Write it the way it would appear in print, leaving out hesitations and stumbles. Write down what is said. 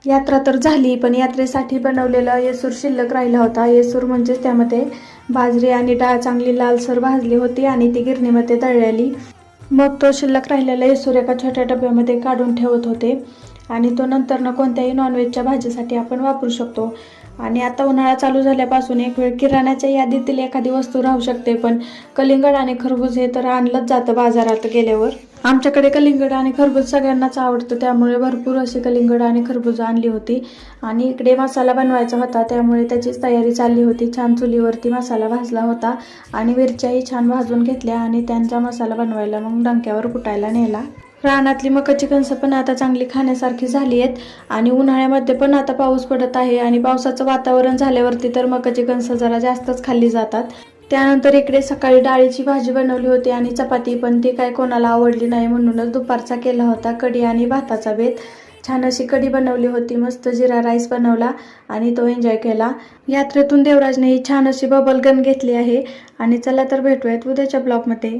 यात्रा तर झाली, पण यात्रेसाठी बनवलेला येसूर शिल्लक राहिला होता. येसूर म्हणजे त्यामध्ये बाजरी आणि डाळ चांगली लालसर भाजली होती आणि ती गिरणीमध्ये दळलेली. मग तो शिल्लक राहिलेला येसूर एका छोट्या डब्यामध्ये काढून ठेवत होते आणि तो नंतर कोणत्याही नॉनव्हेजच्या भाजीसाठी आपण वापरू शकतो. आणि आता उन्हाळा चालू झाल्यापासून एक वेळ किराण्याच्या यादीतील एखादी वस्तू राहू शकते, पण कलिंगड आणि खरबूज हे तर आणलंच जातं बाजारात गेल्यावर. आमच्याकडे कलिंगड आणि खरबूज सगळ्यांनाच आवडतं, त्यामुळे भरपूर अशी कलिंगड आणि खरबूज आणली होती. आणि इकडे मसाला बनवायचा होता, त्यामुळे त्याचीच तयारी चालली होती. छान चुलीवरती मसाला भाजला होता आणि मिरच्याही छान भाजून घेतल्या आणि त्यांचा मसाला बनवायला मग डंक्यावर कुटायला नेला. रानातली मकाची कणसं पण आता चांगली खाण्यासारखी झाली आहेत आणि उन्हाळ्यामध्ये पण आता पाऊस पडत आहे आणि पावसाचं वातावरण झाल्यावरती तर मकाची कणसं जरा जास्तच खाल्ली जातात. त्यानंतर इकडे सकाळी डाळीची भाजी बनवली होती आणि चपाती, पण ती काय कोणाला आवडली नाही म्हणूनच दुपारचा केला होता कढी आणि भाताचा बेत. छान अशी कढी बनवली होती, मस्त जिरा राईस बनवला आणि तो एन्जॉय केला. यात्रेतून देवराजने ही छान अशी बबल गन घेतली आहे. आणि चला तर भेटूयात उद्याच्या ब्लॉगमध्ये.